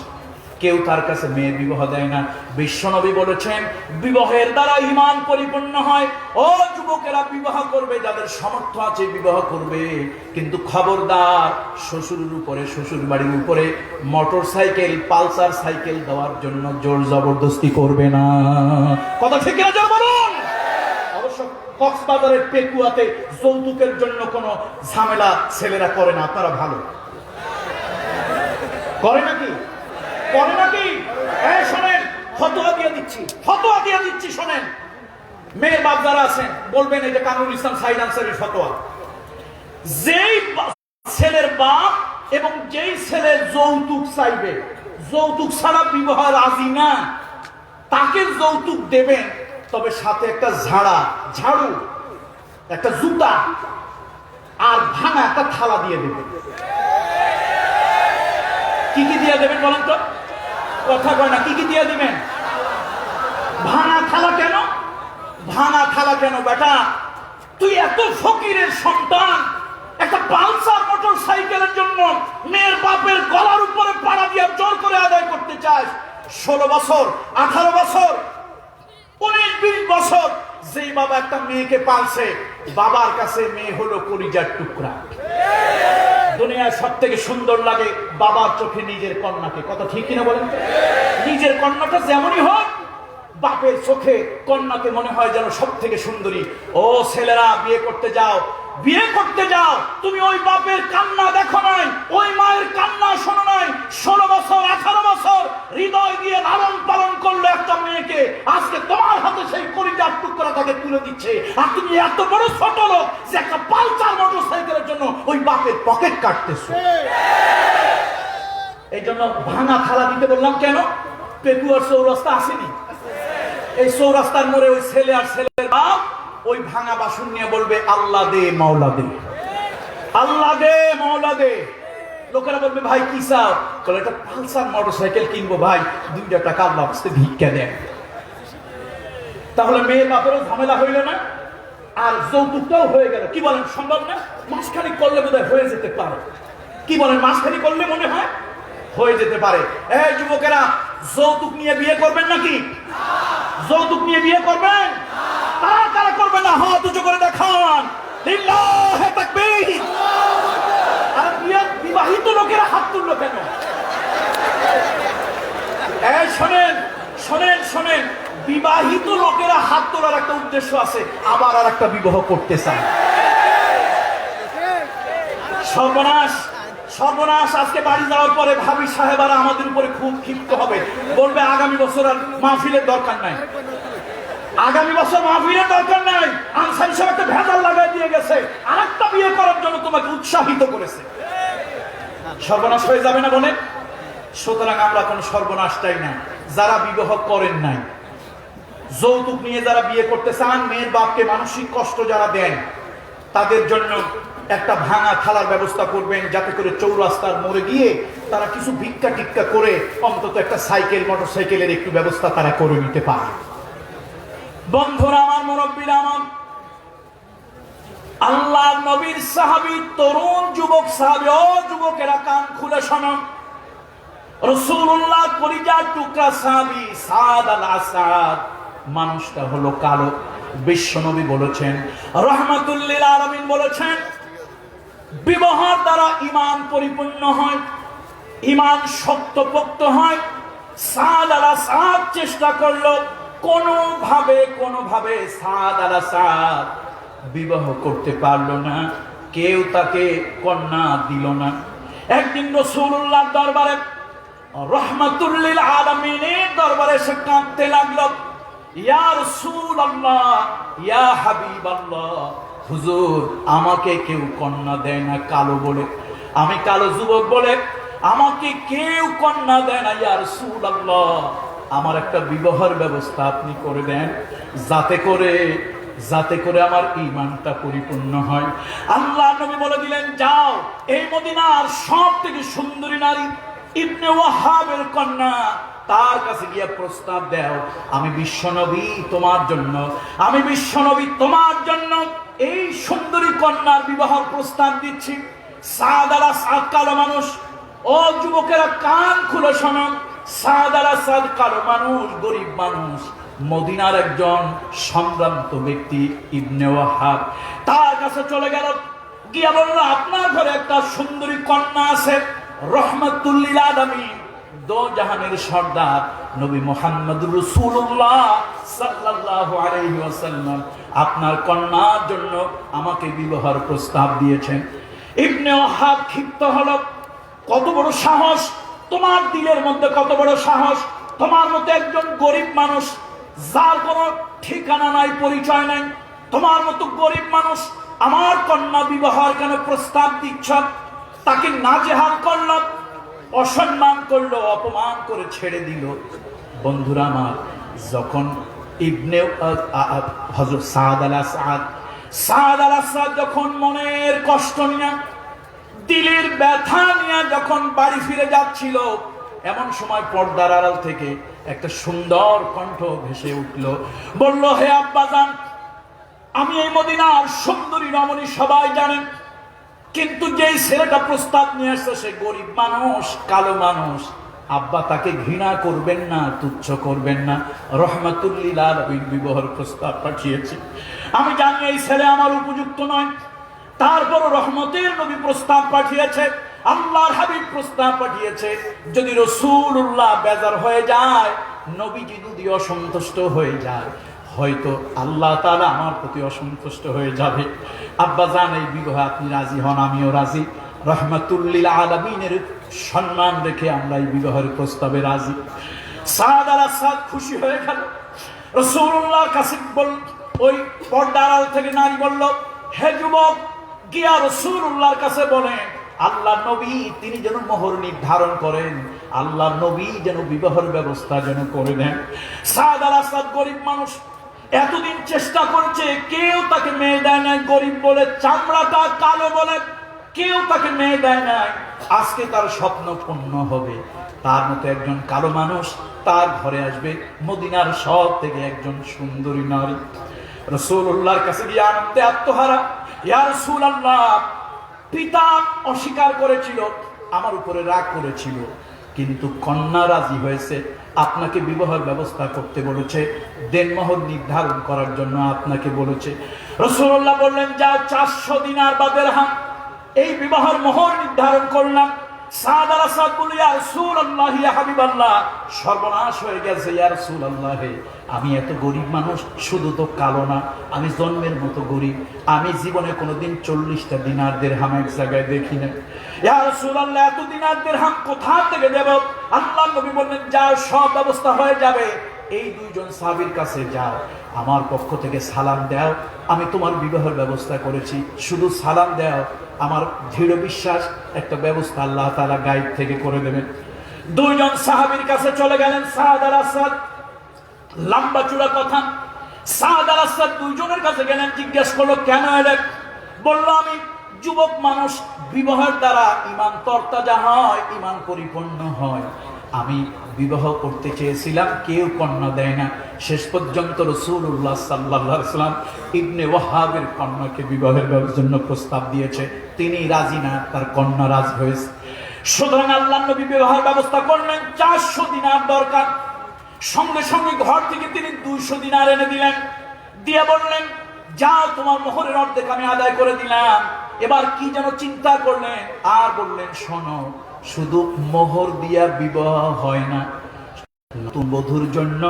কেউ তার কাছে মেয়ে বিবাহ দেয় না। বিশ্বনবী বলেছেন, বিবাহের দ্বারা ঈমান পরিপূর্ণ হয়। ও যুবকেরা, বিবাহ করবে, যাদের সামর্থ্য আছে বিবাহ করবে, কিন্তু খবরদার শ্বশুরের উপরে, শ্বশুর বাড়ির উপরে মোটর সাইকেল, পালসার সাইকেল দেওয়ার জন্য জোর জবরদস্তি করবে না। কথা ঠিক না জোর বলুন? অবশ্য কক্সবাজারের পেকুয়াতে যৌতুকের জন্য কোনো ঝামেলা ছেলেরা করে না। আপনারা ভালো করে নাকি? করে নাকি? শোনেন, ফতোয়া দিয়ে দিচ্ছি, শোনেন। মেয়ের বাপ যারা আছেন বলবেন, এটা কামরুল ইসলাম সাইদ আনসারীর ফতোয়া। যেই ছেলের বাপ এবং যেই ছেলে যৌতুক চাইবে, যৌতুক ছাড়া বিবাহ রাজি না, তাকে যৌতুক দেবেন, তবে সাথে একটা ঝাড়ু, একটা জুতা আর ভাঙা একটা থালা দিয়ে দেবেন। কি কি দিয়ে দেবেন বলেন তো? কথা কয় না। কি কি দিয়ে দিবেন? ভাঙা থালা কেন? ভাঙা থালা কেন বেটা? তুই এত ফকিরের সন্তান, একটা পালসার মোটর সাইকেলের জন্য মেয়ের বাপের গলার উপরে পাড়া দিয়ে জোর করে আদায় করতে চাস। 16 বছর, 18 বছর, 19-20 বছর যেই বাবা একটা মেয়েকে পালছে, বাবার কাছে মেয়ে হলো কলিজার টুকরা। দুনিয়ার সব থেকে সুন্দর লাগে বাবার চোখে নিজের কন্যাকে। কথা ঠিক কিনা বলেন? নিজের কন্যাটা যেমনই হোক, বাপের চোখে কন্যাকে মনে হয় যেন সব থেকে সুন্দরী। ও ছেলেরা, বিয়ে করতে যাও, তুমি ওই বাপের কান্না দেখো নাই, ওই মায়ের কান্না শোনো নাই। 16 বছর, 18 বছর হৃদয় দিয়ে লালন পালন করলো একটা মেয়েকে, আজকে তোমার হাতে সেই কলিজার টুকরা তাকে তুলে দিচ্ছে। আর তুমি এত বড় ছোট লোক যে একটা পালসার মোটর সাইকেলের জন্য ওই বাপের পকেট কাটতেছো। এই জন্য ভাঙা থালা দিতে বললাম কেন? পেকুয়ার চৌরাস্তা আসেনি? এই চৌরাস্তার মোড়ে ওই ছেলে আর ছেলের বাপ ওই ভাঙা বাসন নিয়ে বলবে, আল্লাহ দে মাওলা দে, আল্লাহ দে মাওলা দে। লোকেরা বলবে, ভাই কি চাও? বলে, একটা পালসার মোটরসাইকেল কিনবো ভাই, 2 টাকা আল্লাহ রাস্তায় ভিক্ষা দেন। তাহলে মেয়ের বাপেরও ঝামেলা হইল না, আর যৌতুকটাও হয়ে গেল। কি বলেন, সম্ভব না? মাসখানি করলে বোধহয় হয়ে যেতে পারে। কি বলেন, মাসখানি করলে মনে হয় হয়ে যেতে পারে। এই যুবকেরা, যৌতুক নিয়ে বিয়ে করবেন নাকি? যৌতুক নিয়ে বিয়ে করবেন? কারা করবেন না? হাত উঁচু করে দেখান। লিল্লাহে তাকবীর। আর বিবাহিত লোকেরা হাত তুললো কেন? এই শোনেন, বিবাহিত লোকেরা হাত তোলার একটা উদ্দেশ্য আছে, আবার আর একটা বিবাহ করতে চায়। সর্বনাশ। আজকে বাড়ি যাওয়ার পরে ভাবি সাহেবারা আমাদের উপরে খুব ক্ষিপ্ত হবে, বলবে আগামী বছর আর মাহফিলের দরকার নাই, আগামী বছর মাহফিলের দরকার নাই। আনসারী সাহেব একটা ভেজাল লাগাই দিয়ে গেছে, আরেকটা বিয়ে করার জন্য তোমাকে উৎসাহিত করেছে। সর্বনাশ হয়ে যাবে না বলে? সুতরাং আমরা কোনো সর্বনাশ চাই না। যারা বিবাহ করেন নাই, যৌতুক নিয়ে যারা বিয়ে করতে চান, মেয়ের বাপকে মানসিক কষ্ট যারা দেন, তাদের জন্য একটা ভাঙা থালার ব্যবস্থা করবেন, যাতে করে চৌরাস্তার মোড়ে গিয়ে তারা কিছু ভিক্ষা টিক্কা করে অন্তত একটা সাইকেল, মোটরসাইকেলের একটু ব্যবস্থা তারা করে নিতে পারে। বন্ধুরা আমার, মুরব্বীরা আমার, আল্লাহ নবীর সাহাবী, তরুণ যুবক সাহাবী, ও যুবকেরা কান খুলে শোনো, রাসূলুল্লাহ কলিজার টুকরা সাহাবী সাদ আল আসাদ, মানুষটা হলো কালো। বিশ্বনবী বলেছেন, রাহমাতুল লিল আলামিন বলেছেন, বিবাহের দ্বারা ঈমান পরিপূর্ণ হয়, ঈমান শক্তপোক্ত হয়। সাদ আল আসাদ চেষ্টা করলো, কোনোভাবে সাদ আল আসাদ বিবাহ করতে পারলো না, কেউ তাকে কন্যা দিল না। একদিন রাসূলুল্লাহর দরবারে, রাহমাতুল লিল আলামিনের দরবারে সে কাঁদতে লাগলো, ইয়া রাসূলুল্লাহ, ইয়া হাবিবাল্লাহ, হুজুর আমাকে কেউ কন্যা দেয় না, কালো বলে, আমি কালো যুবক বলে আমাকে কেউ কন্যা দেয় না, ইয়া রাসূলুল্লাহ আমার একটা বিবাহের ব্যবস্থা আপনি করে দেন, যাতে করে আমার ঈমানটা পরিপূর্ণ হয়। আল্লাহ নবী বলে দিলেন, যাও এই মদিনার সব থেকে সুন্দরী নারী ইবনে ওয়াহাবের কন্যা, তার কাছে গিয়ে প্রস্তাব দাও, আমি বিশ্বনবী তোমার জন্য এই সুন্দরী কন্যার বিবাহের প্রস্তাব দিচ্ছি। সাদ আল আসাদ কালো মানুষ, ও যুবকেরা কান খুলে শোনো, সাদ আল আসাদ কালো মানুষ, গরিব মানুষ, মদিনার একজন সম্ভ্রান্ত ব্যক্তি ইবনে ওয়াহাব তার কাছে চলে গেল, গিয়া বলল, আপনার ঘরে একটা সুন্দরী কন্যা আছে, রাহমাতুল লিল আলামিন, দো জাহানের সর্দার নবী মুহাম্মদুর রাসূলুল্লাহ সাল্লাল্লাহু আলাইহি ওয়াসাল্লাম আপনার কন্যার জন্য আমাকে বিবাহের প্রস্তাব দিয়েছেন। ইবনে ওয়াহাব ক্ষিপ্ত হলো, কত বড় সাহস তোমার, দিলের মধ্যে কত বড় সাহস, তোমার মতো একজন গরিব মানুষ যার কোনো ঠিকানা নাই, পরিচয় নাই, তোমার মতো গরিব মানুষ আমার কন্যা বিবাহের কেন প্রস্তাব দিচ্ছ? তাকে নাজেহাল করল, অসম্মান করলো, অপমান করে ছেড়ে দিল। বন্ধুরা আমার, যখন ইবনে হযরত সাদ আল আসাদ যখন মনের কষ্ট নিয়ে, দিলের ব্যথা নিয়ে যখন বাড়ি ফিরে যাচ্ছিল, এমন সময় পর্দার আড়াল থেকে একটা সুন্দর কণ্ঠ ভেসে উঠল, বলল, হে আব্বাজান, আমি এই মদিনার সুন্দরী রমণী সবাই জানেন, কিন্তু যেই ছেলেটা প্রস্তাব নিয়ে আসছে সে গরিব মানুষ, কালো মানুষ, আব্বা তাকে ঘৃণা করবেন না, তুচ্ছ করবেন না, রাহমাতুল লিল আলামিন বিবাহের প্রস্তাব পাঠিয়েছে, আমি জানি এই ছেলে আমার উপযুক্ত নয়, তারপর রহমতের নবী প্রস্তাব পাঠিয়েছে, আল্লাহর হাবিব প্রস্তাব পাঠিয়েছে, যদি রাসূলুল্লাহ বেজার হয়ে যায়, নবীজি যদি অসন্তুষ্ট হয়ে যায়, হয়তো আল্লাহ তাআলা আমার প্রতি অসন্তুষ্ট হয়ে যাবে। আব্বা জান, এই বিবাহে আপনি রাজি হন, আমিও রাজি, রাহমাতুল লিল আলামিনের সম্মান রেখে আমরা এই বিবাহের প্রস্তাবে রাজি। সাদ আল আসাদ খুশি হয়ে গেল, রাসূলুল্লাহর কাছে ওই পর্দার আড়াল থেকে নারী বলল, হে যুবক, গিয়া রাসূলুল্লাহর কাছে বলেন, আল্লাহর নবী তিনি যেন মোহর নির্ধারণ করেন, আল্লাহর নবী যেন বিবাহের ব্যবস্থা যেন করে দেন। সাদ আল আসাদ গরিব মানুষ, এতদিন চেষ্টা করছে, কেউ তাকে মেয়ে দেয় না, গরিব বলে, চামড়াটা কালো বলে কেউ তাকে মেয়ে দেয় না। আজকে তার স্বপ্ন পূর্ণ হবে, তার মতো একজন কালো মানুষ তার ঘরে আসবে, মদিনার সব থেকে একজন সুন্দরী নারী। রাসূলুল্লাহর কাছে গিয়ে আনন্দে আত্মহারা, ইয়া রাসূলুল্লাহ, পিতা অস্বীকার করেছিল, আমার উপরে রাগ করেছিল, কিন্তু কন্যা রাজি হয়েছে, আপনাকে বিবাহের ব্যবস্থা করতে বলেছে, দেনমোহর নির্ধারণ করার জন্য আপনাকে বলেছে। রাসূলুল্লাহ বললেন, যাও 400 দিনার বা দিরহাম এই বিবাহের মোহর নির্ধারণ করলাম। সাদ আল আসাদ বলল, ইয়া রাসূলুল্লাহ, ইয়া হাবিবাল্লাহ, সর্বনাশ হয়ে গেছে, ইয়া রাসূলুল্লাহ, আমি এত গরিব মানুষ, শুধু তো কালো না, আমি জন্মের মতো গরিব, আমি জীবনে কোনোদিন 40টা দিনার দিরহাম এক জায়গায় দেখি না। ইয়া রাসূলুল্লাহ, এত দিনার দিরহাম কোথা থেকে দেব? আল্লাহর নবী বললেন, যাও, সব ব্যবস্থা হয়ে যাবে, এই দুইজন সাহাবীর কাছে যাও, আমার পক্ষ থেকে সালাম দাও, আমি তোমার বিবাহের ব্যবস্থা করেছি, শুধু সালাম দাও, আমার দৃঢ় বিশ্বাস একটা ব্যবস্থা আল্লাহ তাআলা গায়েব থেকে করে দেবেন। দুইজন সাহাবীর কাছে চলে গেলেন, সাদ আর আসাদ। লম্বা চূড়া কথা। সাদ আর আসাদ দুইজনের কাছে গেলেন, জিজ্ঞেস করলো কেন এলেন? বলল আমি যুবক মানুষ, বিবাহের দ্বারা ঈমান তরতাজা হয়, ঈমান পরিপূর্ণ হয়। আমি বিবাহ করতে চেয়েছিলাম, কেউ কন্যা দেয় না। শেষ পর্যন্ত রাসূলুল্লাহ সাল্লাল্লাহু আলাইহি ওয়াসাল্লাম ইবনে ওয়াহাবের কন্যাকে বিবাহের জন্য প্রস্তাব দিয়েছে, তিনি রাজি না, তার কন্যা রাজি হয়েছে। সুতরাং আল্লাহর নবী বিবাহের ব্যবস্থা করলেন। 400 দিনার দরকার। সঙ্গে সঙ্গে ঘর থেকে তিনি 200 দিনার এনে দিলেন, দিয়ে বললেন যাও, তোমার মোহরের অর্ধেক আমি আদায় করে দিলাম। এবার কি যেন চিন্তা করলেন, আর বললেন শোনো, শুধু মোহর দিয়া বিবাহ হয় না, নতুন বধূর জন্য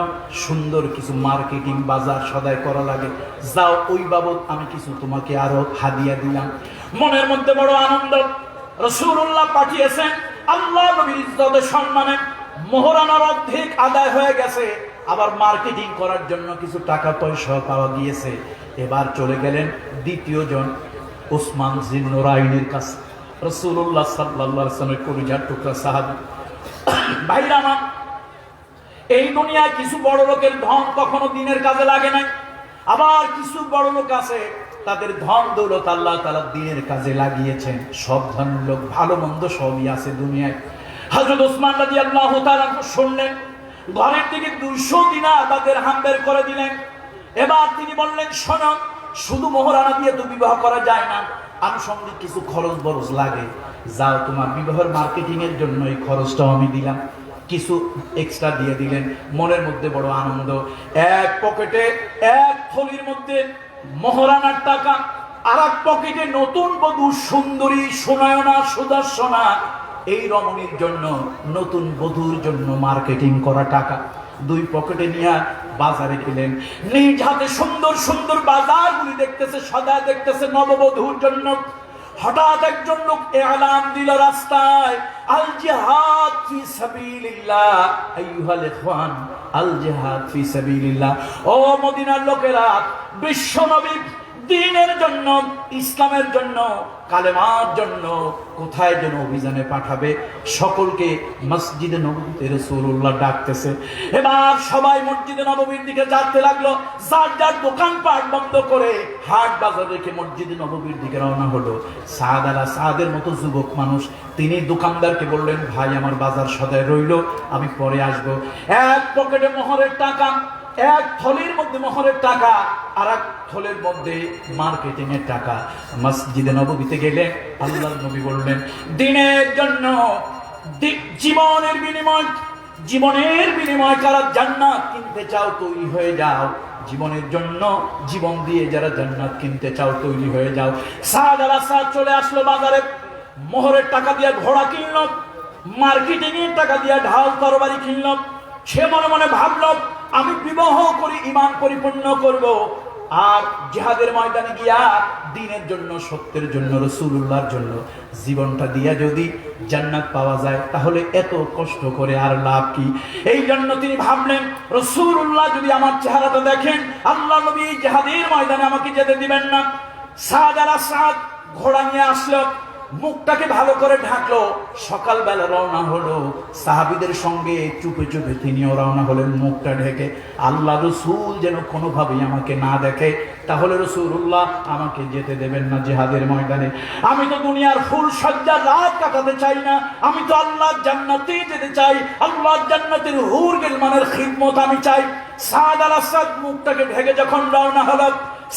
সুন্দর কিছু মার্কেটিং বাজার সদাই করা লাগে, যাও ওই বাবদ আমি কিছু তোমাকে আরো হাদিয়া দিলাম। মনের মধ্যে বড় আনন্দ। রাসূলুল্লাহ পাঠিয়েছেন, আল্লাহ নবীর ইজ্জতের সম্মানে মোহরানার অর্ধেক আদায় হয়ে গেছে, আবার মার্কেটিং করার জন্য কিছু টাকা পয়সা পাওয়া গিয়েছে। এবার চলে গেলেন দ্বিতীয় জন উসমান জিন্নুরাইনের কাছে। রাসূলুল্লাহ সাল্লাল্লাহু আলাইহি ওয়াসাল্লামের কলিজার টুকরা সাহাবী। ভাইরা আমার, এই দুনিয়ায় কিছু বড় লোকের ধন কখনো দিনের কাজে লাগে নাই, আবার কিছু বড় লোক আছে তাদের ধন দৌলত আল্লাহ তাআলা দিনের কাজে লাগিয়েছেন। সব ধন লোক ভালো মন্দ সবই আছে দুনিয়ায়। হযরত ওসমান রাদিয়াল্লাহু তাআলা শুনলেন, ঘরের থেকে 200 দিনার বা দিরহাম বের করে দিলেন। এবার তিনি বললেন শোনো, শুধু মোহরানা দিয়ে তো বিবাহ করা যায় না, আনুষঙ্গিক কিছু খরচ বরচ লাগে, যাও তোমার বিবাহের মার্কেটিং এর জন্য এই খরচটাও আমি দিলাম। কিছু এক্সট্রা দিয়ে দিলেন। মনের মধ্যে বড় আনন্দ। এক পকেটে, এক থলির মধ্যে মোহরানার টাকা, আর এক পকেটে নতুন বধূ সুন্দরী সুনয়না সুদর্শনা এই রমণীর জন্য, নতুন বধূর জন্য মার্কেটিং করা টাকা। দুই পকেটে নিয়ে বাজারে গেলেন। নিজ হাতে সুন্দর সুন্দর বাজারগুলি দেখতেছে, সদা দেখতেছে নববধূর জন্য। হঠাৎ একজন লোক এলান দিল রাস্তায়, আল জিহাদ ফি সাবিলিল্লাহ আইয়ুহাল ইখওয়ান, আল জিহাদ ফি সাবিলিল্লাহ। ও মদিনার লোকেরা, বিশ্ব নবী দ্বীনের জন্য, ইসলামের জন্য, কালেমার জন্য কোথায় যেন অভিযানে পাঠাবে, সকলকে মসজিদে নববীতে রাসূলুল্লাহ ডাকতেছে। এবার সবাই মসজিদে নববীর দিকে যেতে লাগলো। যার যার দোকানপাট বন্ধ করে হাট বাজার রেখে মসজিদে নববীর দিকে রওনা হলো। সাদ আলা সাদের মতো যুবক মানুষ, তিনি দোকানদারকে বললেন, ভাই আমার বাজার সদাই রইল, আমি পরে আসবো। এক পকেটে মোহরের টাকা, এক থলির মধ্যে মোহরের টাকা, আর এক থলের মধ্যে মার্কেটিং এর টাকা। মসজিদে নববীতে গেলে আল্লাহর নবী বললেন, দিনের জন্য জীবনের বিনিময়, জীবনের বিনিময় কারা জান্নাত কিনতে চাও তৈরি হয়ে যাও। জীবনের জন্য জীবন দিয়ে যারা জান্নাত কিনতে চাও তৈরি হয়ে যাও। সাদ আল আসাদ চলে আসলো বাজারে, মোহরের টাকা দিয়ে ঘোড়া কিনল, মার্কেটিং এর টাকা দিয়ে ঢাল তরবারি কিনল। সে মনে মনে ভাবলো, আমি বিবাহ করি ঈমান পরিপূর্ণ করব, আর জিহাদের ময়দানে গিয়া দ্বীনের জন্য, সত্যের জন্য, রাসূলুল্লাহর জন্য জীবনটা দিয়া যদি জান্নাত পাওয়া যায়, তাহলে এত কষ্ট করে আর লাভ কি? এই জন্য তিনি ভাবলেন, রাসূলুল্লাহ যদি আমার চেহারাটা দেখেন, আল্লাহ নবী জিহাদের ময়দানে আমাকে যেতে দিবেন না। সাদ আল আসাদ ঘোড়া নিয়ে আসলো, মুখটাকে ভালো করে ঢাকলো। সকালবেলা রওনা হলো, সাহাবীদের সঙ্গে চুপে চুপে তিনিও রওনা হলেন মুখটা ঢেকে। আল্লাহ রাসূল যেন কোনোভাবেই আমাকে না দেখে, তাহলে রাসূলুল্লাহ আমাকে যেতে দেবেন না জিহাদের ময়দানে। আমি তো দুনিয়ার ফুল সজ্জার রাত কাটাতে চাই না, আমি তো আল্লাহর জান্নাতে যেতে চাই, আল্লাহর জান্নাতের হুর গিলমানের খিদমত আমি চাই। সাদ আল আসাদ মুখটাকে ঢেকে যখন রওনা হলো,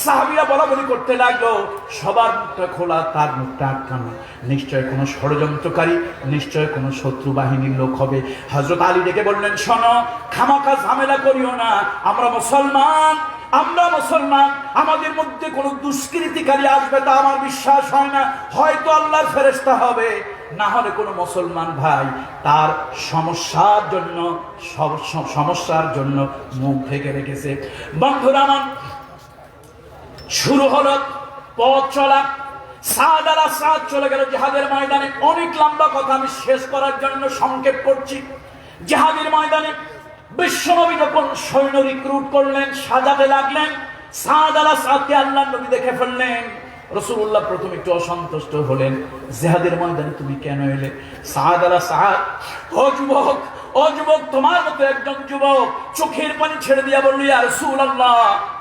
সাহাবীরা বলাবলি করতে লাগলো, সবার মুখটা খোলা, তার মুখটা আটকানো। নিশ্চয় কোনো ষড়যন্ত্রকারী, নিশ্চয় কোনো শত্রু বাহিনীর লোক হবে। হযরত আলী ডেকে বললেন, শোনো, খামাখা ঝামেলা করিও না, আমরা মুসলমান, আমরা মুসলমান, আমাদের মধ্যে কোনো দুষ্কৃতিকারী আসবে তা আমার বিশ্বাস হয় না। হয়তো আল্লাহর ফেরেশতা হবে, না হলে কোনো মুসলমান ভাই তার সমস্যার জন্য মুখ ঢেকে রেখেছে। বন্ধুরা আমার, শুরু হলো পথ চলা। সাদ আল আসাদ চলে গেল জিহাদের ময়দানে। অনেক লম্বা কথা, আমি শেষ করার জন্য সংক্ষেপ করছি। জিহাদের ময়দানে বিশ্বনবী যখন সৈন্য রিক্রুট করলেন, সাজাতে লাগলেন, সাদ আল আসাদকে আল্লাহর নবী দেখে ফেললেন। রাসূলুল্লাহ প্রথমে একটু অসন্তুষ্ট হলেন, জিহাদের ময়দানে তুমি কেন এলে? সাদ আলা সাদ, ও যুবক, ও যুবক, তোমার মতো একজন যুবক চোখের পানি ছেড়ে দিয়া বলল, ইয়া রাসূলুল্লাহ,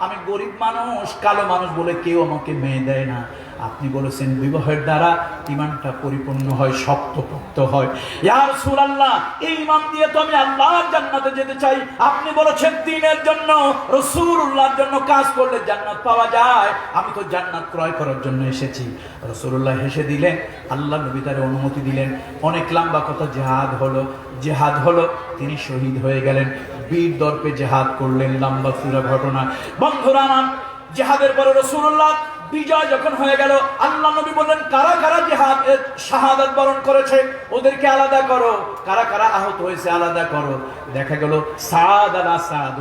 আমি গরিব মানুষ, কালো মানুষ বলে কেউ আমাকে মেয়ে দেয় না। আপনি বলেছেন বিবাহের দ্বারা ঈমানটা পরিপূর্ণ হয়, শক্তপোক্ত হয়। ইয়া রাসূলুল্লাহ, এই ঈমান দিয়ে তো আমি আল্লাহর জান্নাতে যেতে চাই। আপনি বলেছেন দ্বীনের জন্য, রাসূলুল্লাহর জন্য কাজ করলে জান্নাত পাওয়া যায়। আমি তো জান্নাত ক্রয় করার জন্য এসেছি। রাসূলুল্লাহ হেসে দিলেন, আল্লাহ নবী তার অনুমতি দিলেন। অনেক লম্বা কথা, জিহাদ হলো, জিহাদ হলো, তিনি শহীদ হয়ে গেলেন, বীর দর্পে জিহাদ করলেন। লম্বা চূড়া ঘটনা। বন্ধুরা আমার, জিহাদের পরে রাসূলুল্লাহ বিজয় যখন হয়ে গেল, আল্লাহ নবী বললেন, কারা কারা জিহাদ শাহাদাত বরণ করেছে ওদেরকে আলাদা করো, কারা কারা আহত হয়েছে আলাদা করো। দেখা গেল সাদ আলা সাদ,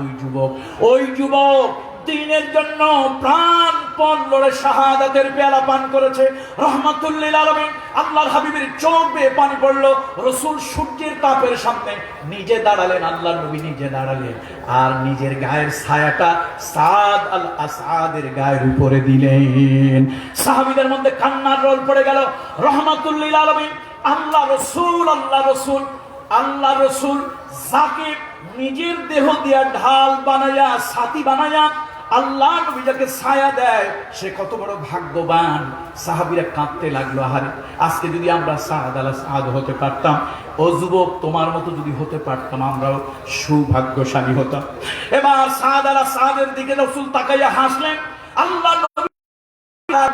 ওই যুবক দ্বীনের জন্য প্রাণপণ লড়ে শাহাদাতের পেয়ালা পান করেছে। রহমাতুল লিল আলামিন, আল্লাহর হাবিবের চোখ বেয়ে পানি পড়লো। রাসূল সূর্যের তাপের সামনে নিজে দাঁড়ালেন, আল্লাহর নবী নিজে দাঁড়ালেন, আর নিজের গায়ের ছায়াটা সাদ আল আসাদের গায়ের উপরে দিলেন। সাহাবীদের মধ্যে কান্নার রোল পড়ে গেল। রহমাতুল লিল আলামিন, আল্লাহ রসূল যাকে নিজের দেহ দিয়া ঢাল বানায়া, ছাতি বানায়া আল্লাহ নবী যাকে ছায়া দেয়, সে কত বড় ভাগ্যবান। সাহাবীরা কাঁদতে লাগলো, আহারে আজকে যদি আমরা সাদ আলা সাদ হতে পারতাম, ও যুবক তোমার মতো যদি হতে পারতাম, আমরাও সৌভাগ্যশালী হতাম। এবার সাদ আলা সাদের দিকে রাসূল তাকাইয়া হাসলেন, আল্লাহ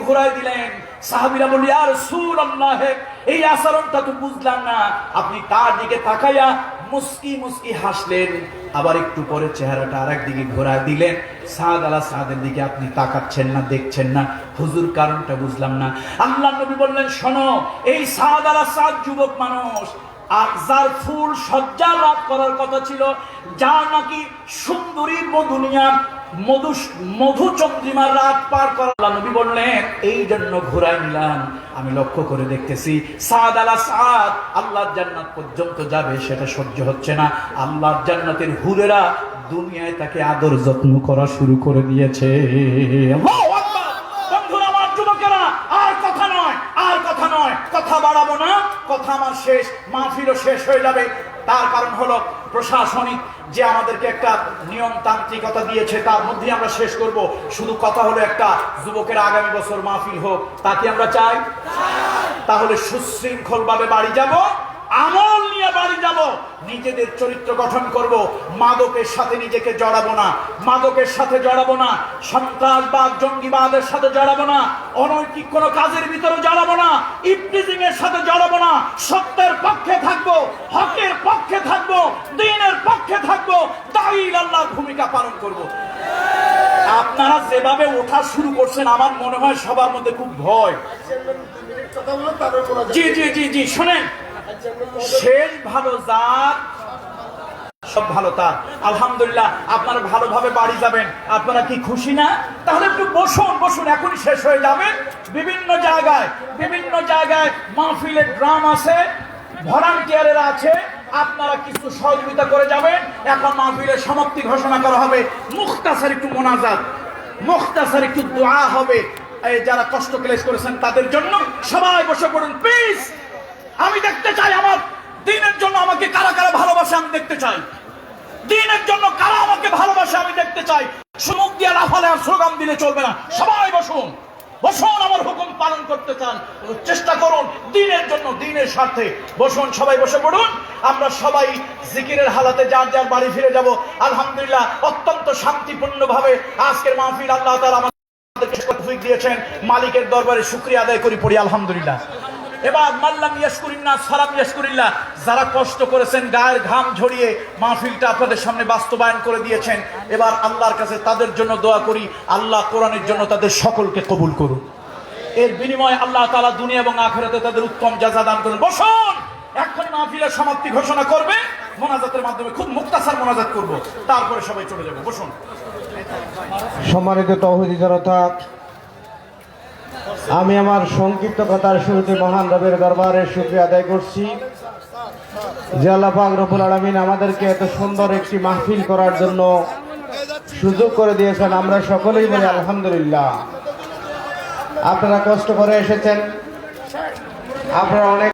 ঘুরাই দিলেন। সাহাবীরা বলল, ইয়া রাসূলুল্লাহ, এই আচরণটা তো বুঝলাম না। আপনি তার দিকে তাকাইয়া মুস্কি মুস্কি হাসলেন, আবার একটু পরে চেহারাটা আরেক দিকে ঘোরা দিলেন। সাদ আলা সাদের দিকে আপনি তাকাচ্ছেন না, দেখছেন না, হুজুর কারণটা বুঝলাম না। আল্লাহ নবী বললেন, শোনো, এই সাদ আলা সাদ যুবক মানুষ, আর যার ফুল সজ্জা লাভ করার কথা ছিল, যার নাকি সুন্দরী দুনিয়া মধু চন্দ্রিমার রাত পার করা, আল্লাহ নবী বললেন, এই জন্য ঘুরাই নিলাম। আমি লক্ষ্য করে দেখতেছি সাদ আলা সাদ আল্লাহর জান্নাত পর্যন্ত যাবে, সেটা সহ্য হচ্ছে না। আল্লাহর জান্নাতের হুরেরা দুনিয়ায় তাকে আদর যত্ন করা শুরু করে দিয়েছে। বন্ধুরা আমার, যুবকেরা, আর কথা নয়, আর কথা নয়, কথা বাড়াবো না, কথা আমার শেষ, মাহফিলও শেষ হয়ে যাবে। তার কারণ হলো প্রশাসনিক যে আমাদেরকে একটা নিয়মতান্ত্রিকতা দিয়েছে, তার মধ্যে আমরা শেষ করব। শুধু কথা হলো একটা, যুবকের আগামী বছর মাহফিল হোক, তাকে আমরা চাই। তাহলে সুশৃঙ্খল ভাবে বাড়ি যাব, আমল নিয়ে বাড়ি যাব, নিজেদের চরিত্র গঠন করব, মাদকের সাথে নিজেকে জড়াবো না, মাদকের সাথে জড়াবো না, সন্ত্রাসবাদ জঙ্গিবাদের সাথে জড়াবো না, অনৈতিক কোনো কাজের ভিতরে জড়াবো না, ইফটিজিং এর সাথে জড়াবো না, সত্যের পক্ষে থাকবো, হকের পক্ষে থাকবো, দ্বীনের পক্ষে থাকবো, দাঈল আল্লাহর ভূমিকা পালন করব। আপনারা যেভাবে ওঠা শুরু করছেন, আমার মনে হয় সবার মধ্যে খুব ভয়। জি জি জি জি, শোনেন, শেষ ভালো যার, সব ভালো তার। আলহামদুলিল্লাহ, আপনারা ভালোভাবে বাড়ি যাবেন। আপনারা কি খুশি না? তাহলে একটু বসুন, বসুন, এখনই শেষ হয়ে যাবে। বিভিন্ন জায়গায় মাহফিলের ড্রাম আছে, ভলান্টিয়ারেরা আছে, আপনারা কিছু সহযোগিতা করে যাবেন। এখন মাহফিলের সমাপ্তি ঘোষণা করা হবে, মুখতাসার একটু মোনাজাত, মুখতাসার একটু দোয়া হবে। এই যারা কষ্ট ক্লেশ করেছেন তাদের জন্য সবাই বসে পড়ুন, প্লিজ। আমি দেখতে চাই আমার দ্বীনের জন্য আমাকে কারা কারা ভালোবাসে, আমি দেখতে চাই। দ্বীনের জন্য কারা আমাকে ভালোবাসে, আমি দেখতে চাই। সুমুখ দিয়ে লাফালে আর স্লোগান দিলে চলবে না। সবাই বসুন, বসুন, আমার হুকুম পালন করতে চান, চেষ্টা করুন দ্বীনের জন্য, দ্বীনের স্বার্থে। বসুন, সবাই বসে পড়ুন। আমরা সবাই জিকিরের হালাতে যার যার বাড়ি ফিরে যাব। আলহামদুলিল্লাহ, অত্যন্ত শান্তিপূর্ণ ভাবে আজকের মাহফিল আল্লাহ তাআলা আমাদেরকে তৌফিক দিয়েছেন। মালিকের দরবারে শুকরিয়া আদায় করি, পড়ি আলহামদুলিল্লাহ। এবার মাল্লাম ইয়াশকুরিল্লাহ সালাম ইয়াশকুরিল্লাহ, যারা কষ্ট করেছেন, গায়ের ঘাম ঝরিয়ে মাহফিলটা আপনাদের সামনে বাস্তবায়ন করে দিয়েছেন, এবার আল্লাহর কাছে তাদের জন্য দোয়া করি, আল্লাহ কোরআনের জন্য তাদের সকলকে কবুল করুন। এর বিনিময়ে আল্লাহ তাআলা দুনিয়া এবং আখিরাতে তাদের উত্তম জাযা দান করুন। বসুন, এখন মাহফিলের সমাপ্তি ঘোষণা করবে মোনাজাতের মাধ্যমে, খুব মুক্তাসার মোনাজাত করব, তারপরে সবাই চলে যাবে। বসুন। সম্মানিত তৌহিদি জনতা, আমি আমার সংক্ষিপ্ত কথার শুরুতে মহান রবের দরবারে শুকরিয়া আদায় করছি যে আল্লাহ পাক রব্বুল আলামিন আমাদেরকে এত সুন্দর একটি মাহফিল করার জন্য সুযোগ করে দিয়েছেন। আমরা সকলেই বলি আলহামদুলিল্লাহ। আপনারা কষ্ট করে এসেছেন, আপনারা অনেক